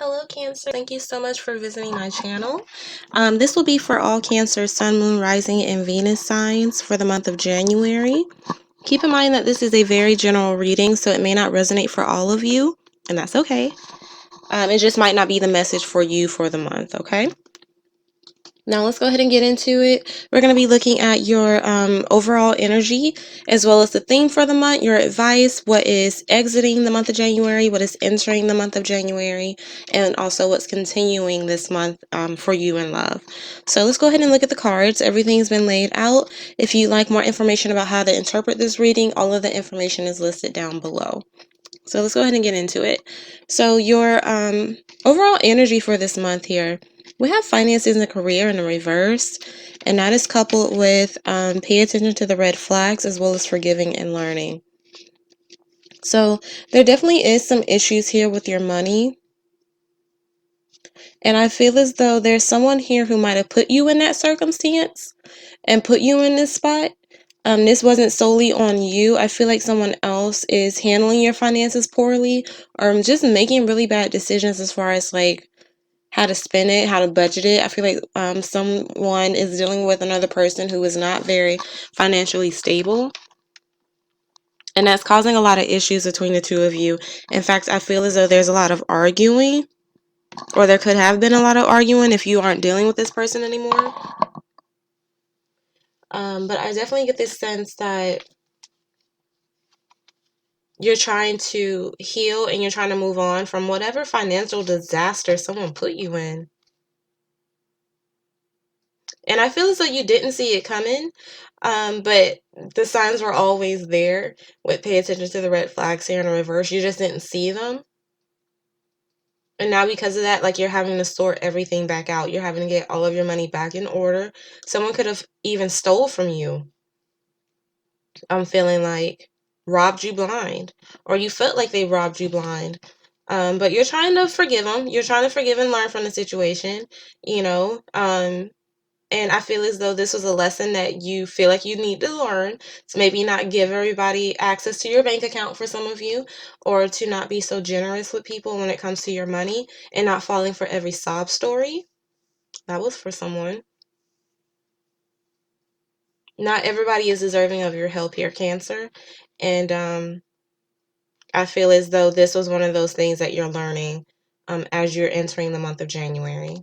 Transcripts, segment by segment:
Hello Cancer. Thank you so much for visiting my channel. This will be for all Cancer, Sun, Moon, Rising, and Venus signs for the month of January. Keep in mind that this is a very general reading, so it may not resonate for all of you, and that's okay. It just might not be the message for you for the month, okay? Now let's go ahead and get into it. We're going to be looking at your overall energy as well as the theme for the month, your advice, what is exiting the month of January, what is entering the month of January, and also what's continuing this month for you in love. So let's go ahead and look at the cards. Everything's been laid out. If you'd like more information about how to interpret this reading, all of the information is listed down below. So let's go ahead and get into it. So your overall energy for this month here, we have finances and career in the reverse, and that is coupled with pay attention to the red flags as well as forgiving and learning. So there definitely is some issues here with your money. And I feel as though there's someone here who might have put you in that circumstance and put you in this spot. This wasn't solely on you. I feel like someone else is handling your finances poorly or just making really bad decisions as far as like how to spend it, how to budget it. I feel like someone is dealing with another person who is not very financially stable. And that's causing a lot of issues between the two of you. In fact, I feel as though there's a lot of arguing, or there could have been a lot of arguing if you aren't dealing with this person anymore. But I definitely get this sense that you're trying to heal and you're trying to move on from whatever financial disaster someone put you in. And I feel as though you didn't see it coming, but the signs were always there. With pay attention to the red flags here in the reverse, you just didn't see them. And now because of that, like, you're having to sort everything back out. You're having to get all of your money back in order. Someone could have even stole from you. I'm feeling like robbed you blind, or you felt like they robbed you blind. But you're trying to forgive them. You're trying to forgive and learn from the situation, you know. And I feel as though this was a lesson that you feel like you need to learn. So maybe not give everybody access to your bank account for some of you, or to not be so generous with people when it comes to your money and not falling for every sob story. That was for someone. Not everybody is deserving of your help here, Cancer. And I feel as though this was one of those things that you're learning as you're entering the month of January.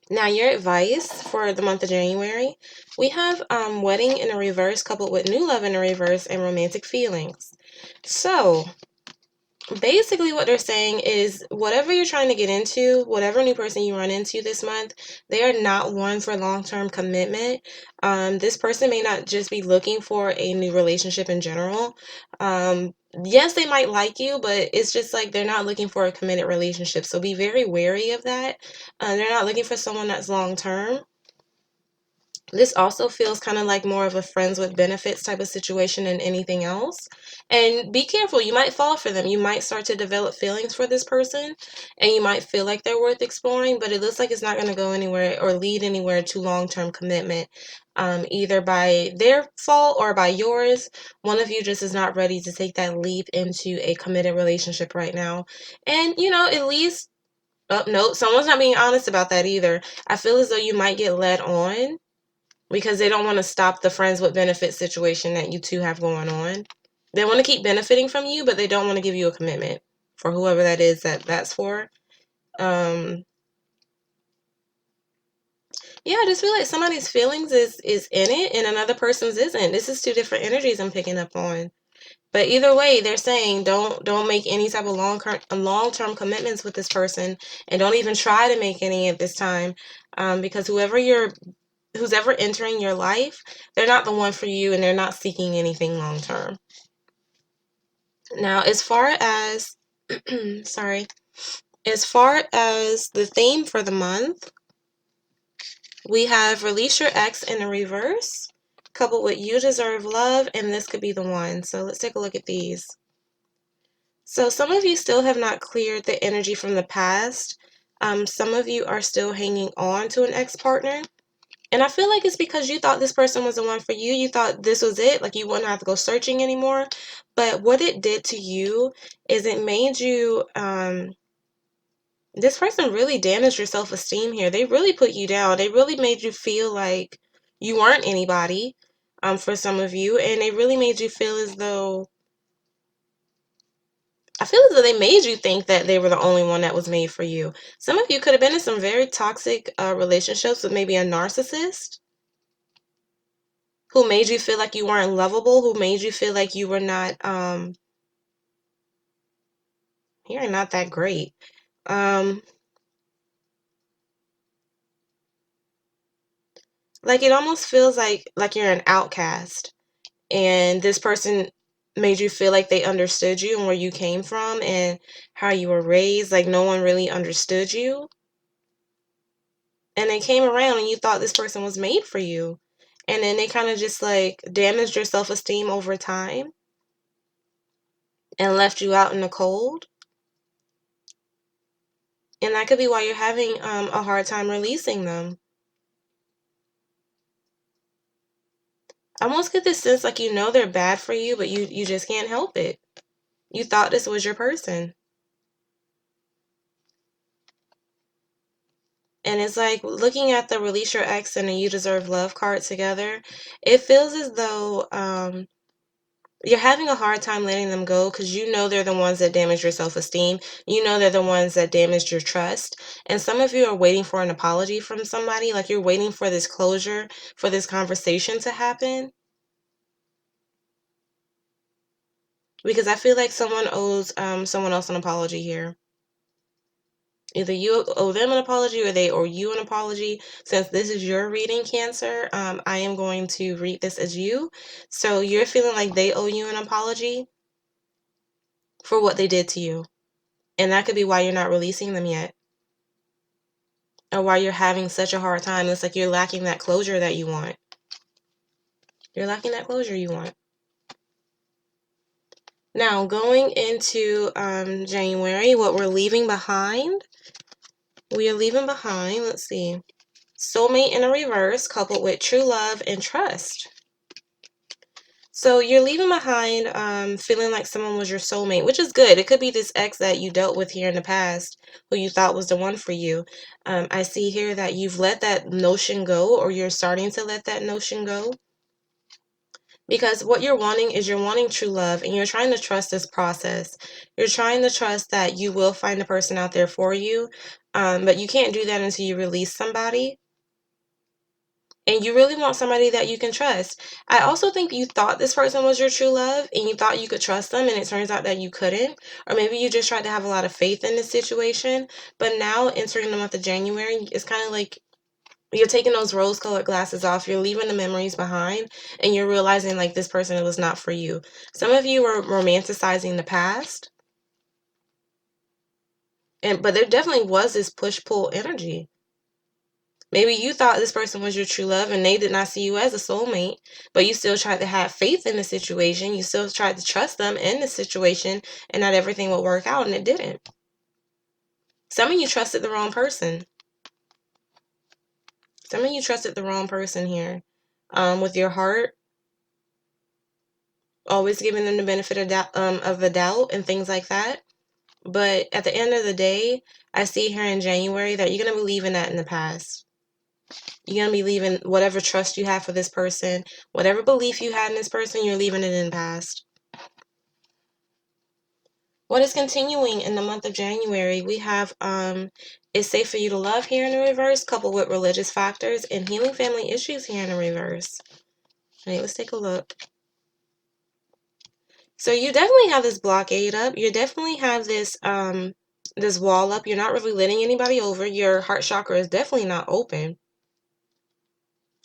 Now, your advice for the month of January, we have wedding in the reverse coupled with new love in the reverse and romantic feelings. So basically what they're saying is whatever you're trying to get into, whatever new person you run into this month, they are not one for long-term commitment. This person may not just be looking for a new relationship in general. Yes, they might like you, but it's just like they're not looking for a committed relationship. So be very wary of that. They're not looking for someone that's long-term. This also feels kind of like more of a friends with benefits type of situation than anything else. And be careful, you might fall for them. You might start to develop feelings for this person, and you might feel like they're worth exploring, but it looks like it's not going to go anywhere or lead anywhere to long-term commitment, either by their fault or by yours. One of you just is not ready to take that leap into a committed relationship right now. And, you know, at least, oh, no, someone's not being honest about that either. I feel as though you might get led on because they don't want to stop the friends with benefits situation that you two have going on. They want to keep benefiting from you, but they don't want to give you a commitment for whoever that is that's for. Yeah, I just feel like somebody's feelings is in it and another person's isn't. This is two different energies I'm picking up on. But either way, they're saying don't make any type of long-term commitments with this person, and don't even try to make any at this time, because who's ever entering your life, they're not the one for you, and they're not seeking anything long term. Now, as far as as far as the theme for the month, we have release your ex in the reverse, coupled with you deserve love, and this could be the one. So let's take a look at these. So some of you still have not cleared the energy from the past. Some of you are still hanging on to an ex-partner. And I feel like it's because you thought this person was the one for you. You thought this was it, like you wouldn't have to go searching anymore. But what it did to you is it made you This person really damaged your self-esteem here. They really put you down. They really made you feel like you weren't anybody, for some of you, and they really made you feel as though, I feel as though they made you think that they were the only one that was made for you. Some of you could have been in some very toxic relationships with maybe a narcissist who made you feel like you weren't lovable, who made you feel like you were not, you're not that great. Like it almost feels like you're an outcast, and this person made you feel like they understood you and where you came from and how you were raised. Like no one really understood you, and they came around and you thought this person was made for you, and then they kind of just like damaged your self-esteem over time and left you out in the cold. And that could be why you're having a hard time releasing them. I almost get this sense like you know they're bad for you, but you just can't help it. You thought this was your person. And it's like looking at the release your ex and the you deserve love card together. It feels as though you're having a hard time letting them go because you know they're the ones that damage your self-esteem. You know they're the ones that damaged your trust. And some of you are waiting for an apology from somebody. Like you're waiting for this closure, for this conversation to happen. Because I feel like someone owes someone else an apology here. Either you owe them an apology or they owe you an apology. Since this is your reading, Cancer, I am going to read this as you. So you're feeling like they owe you an apology for what they did to you. And that could be why you're not releasing them yet. Or why you're having such a hard time. It's like you're lacking that closure that you want. You're lacking that closure you want. Now, going into January, what we're leaving behind. We are leaving behind, let's see, soulmate in a reverse coupled with true love and trust. So you're leaving behind feeling like someone was your soulmate, which is good. It could be this ex that you dealt with here in the past who you thought was the one for you. I see here that you've let that notion go, or you're starting to let that notion go. Because what you're wanting is you're wanting true love, and you're trying to trust this process. You're trying to trust that you will find a person out there for you, but you can't do that until you release somebody. And you really want somebody that you can trust. I also think you thought this person was your true love and you thought you could trust them, and it turns out that you couldn't. Or maybe you just tried to have a lot of faith in this situation. But now entering the month of January, it's kind of like you're taking those rose-colored glasses off. You're leaving the memories behind and you're realizing like this person was not for you. Some of you were romanticizing the past. But there definitely was this push-pull energy. Maybe you thought this person was your true love and they did not see you as a soulmate, but you still tried to have faith in the situation. You still tried to trust them in the situation, and not everything would work out, and it didn't. Some of you trusted the wrong person. Some of you trusted the wrong person here. With your heart, always giving them the benefit of the doubt and things like that. But at the end of the day, I see here in January that you're going to be leaving that in the past. You're going to be leaving whatever trust you have for this person, whatever belief you had in this person, you're leaving it in the past. What is continuing in the month of January? We have It's Safe for You to Love here in the reverse, coupled with religious factors and healing family issues here in the reverse. All right, let's take a look. So you definitely have this blockade up. You definitely have this this wall up. You're not really letting anybody over. Your heart chakra is definitely not open.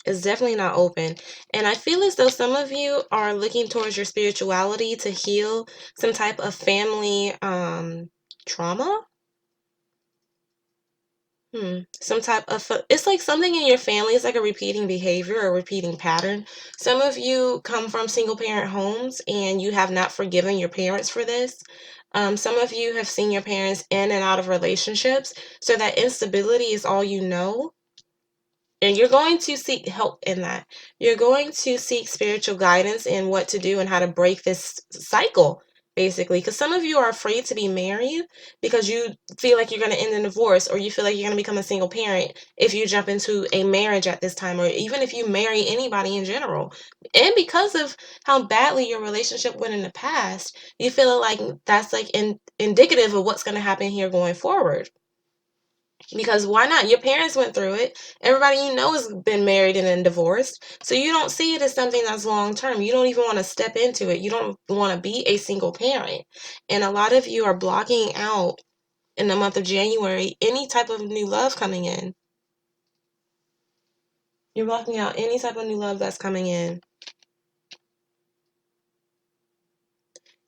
It's definitely not open. And I feel as though some of you are looking towards your spirituality to heal some type of family trauma. Some type of, it's like something in your family. It's like a repeating behavior or repeating pattern. Some of you come from single parent homes and you have not forgiven your parents for this. Some of you have seen your parents in and out of relationships. So that instability is all you know. And you're going to seek help in that. You're going to seek spiritual guidance in what to do and how to break this cycle. basically, because some of you are afraid to be married because you feel like you're going to end in divorce, or you feel like you're going to become a single parent if you jump into a marriage at this time, or even if you marry anybody in general. And because of how badly your relationship went in the past, you feel like that's like indicative of what's going to happen here going forward. Because why not? Your parents went through it. Everybody you know has been married and then divorced. So you don't see it as something that's long term. You don't even want to step into it. You don't want to be a single parent. And a lot of you are blocking out in the month of January any type of new love coming in. You're blocking out any type of new love that's coming in.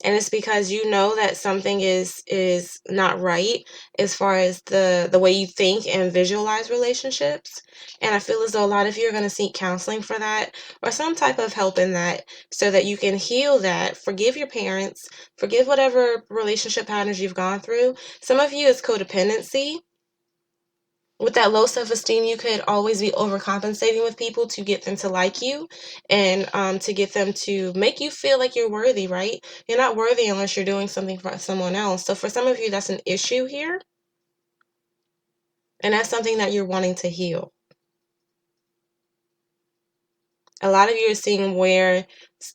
And it's because you know that something is not right as far as the way you think and visualize relationships. And I feel as though a lot of you are going to seek counseling for that, or some type of help in that, so that you can heal that, forgive your parents, forgive whatever relationship patterns you've gone through. Some of you is codependency. With that low self-esteem, you could always be overcompensating with people to get them to like you, and to get them to make you feel like you're worthy, right? You're not worthy unless you're doing something for someone else. So for some of you, that's an issue here, and that's something that you're wanting to heal. A lot of you are seeing where,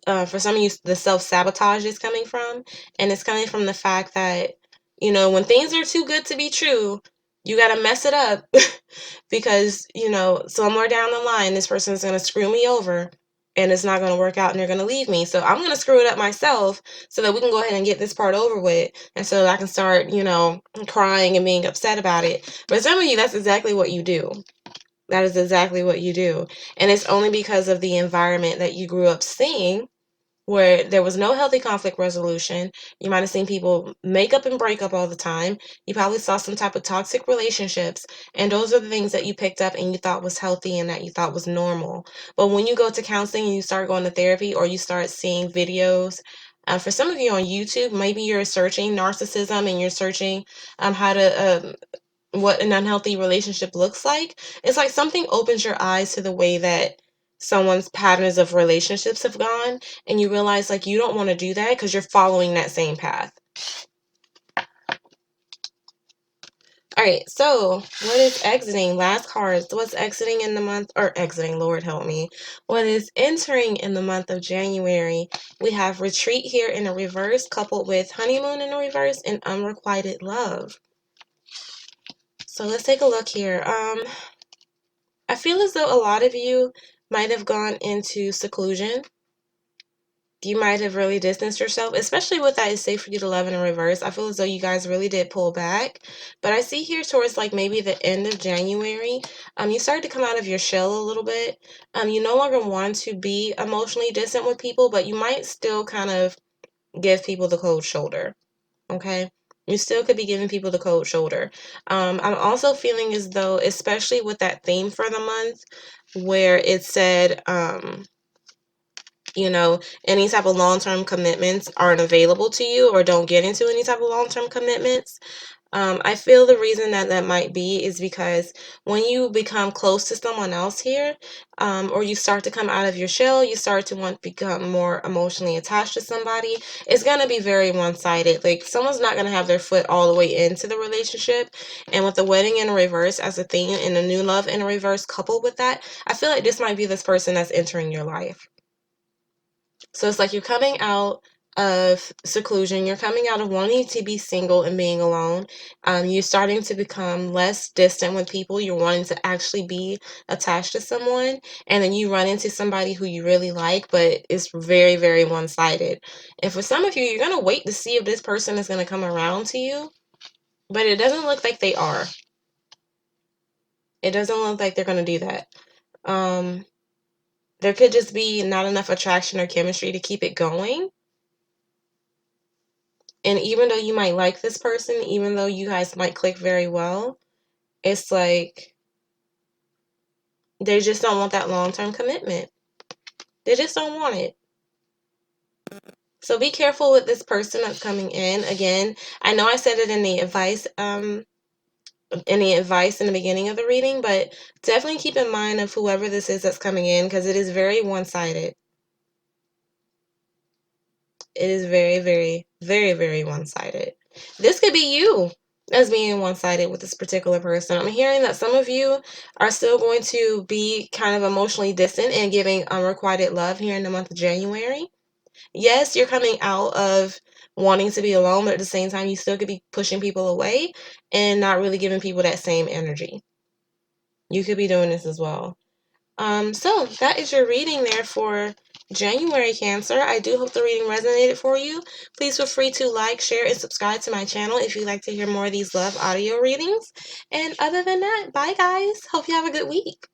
for some of you, the self-sabotage is coming from, and it's coming from the fact that, when things are too good to be true, you got to mess it up because, somewhere down the line, this person is going to screw me over and it's not going to work out and they're going to leave me. So I'm going to screw it up myself so that we can go ahead and get this part over with, and so that I can start, crying and being upset about it. For some of you, that's exactly what you do. That is exactly what you do. And it's only because of the environment that you grew up seeing, where there was no healthy conflict resolution. You might have seen people make up and break up all the time. You probably saw some type of toxic relationships. And those are the things that you picked up and you thought was healthy and that you thought was normal. But when you go to counseling and you start going to therapy, or you start seeing videos, for some of you on YouTube, maybe you're searching narcissism and you're searching how to what an unhealthy relationship looks like. It's like something opens your eyes to the way that someone's patterns of relationships have gone, and you realize like you don't want to do that because you're following that same path. All right, so what is exiting? Last cards. What's exiting in the month, or exiting, Lord help me. What is entering in the month of January? We have retreat here in a reverse, coupled with honeymoon in a reverse, and unrequited love. So let's take a look here. I feel as though a lot of you might have gone into seclusion. You might have really distanced yourself, especially with that "It's safe for you to love" in reverse. I feel as though you guys really did pull back. But I see here towards like maybe the end of January, you started to come out of your shell a little bit. You no longer want to be emotionally distant with people, but you might still kind of give people the cold shoulder. Okay? You still could be giving people the cold shoulder. I'm also feeling as though, especially with that theme for the month, where it said, any type of long-term commitments aren't available to you, or don't get into any type of long-term commitments. I feel the reason that that might be is because when you become close to someone else here, or you start to come out of your shell, you start to want to become more emotionally attached to somebody, it's going to be very one-sided. Like, someone's not going to have their foot all the way into the relationship. And with the wedding in reverse as a theme and the new love in reverse coupled with that, I feel like this might be this person that's entering your life. So it's like you're coming out of seclusion. You're coming out of wanting to be single and being alone. You're starting to become less distant with people. You're wanting to actually be attached to someone. And then you run into somebody who you really like, but it's very, very one-sided. And for some of you, you're going to wait to see if this person is going to come around to you. But it doesn't look like they are. It doesn't look like they're going to do that. There could just be not enough attraction or chemistry to keep it going. And even though you might like this person, even though you guys might click very well, it's like they just don't want that long-term commitment. They just don't want it. So be careful with this person that's coming in. Again, I know I said it in the advice in the beginning of the reading, but definitely keep in mind of whoever this is that's coming in, because it is very one-sided. It is very, very, very, very one-sided. This could be you as being one-sided with this particular person. I'm hearing that some of you are still going to be kind of emotionally distant and giving unrequited love here in the month of January. Yes, you're coming out of wanting to be alone, but at the same time, you still could be pushing people away and not really giving people that same energy. You could be doing this as well. So that is your reading there for January, Cancer. I do hope the reading resonated for you. Please feel free to like, share, and subscribe to my channel if you'd like to hear more of these love audio readings. And other than that, bye guys. Hope you have a good week.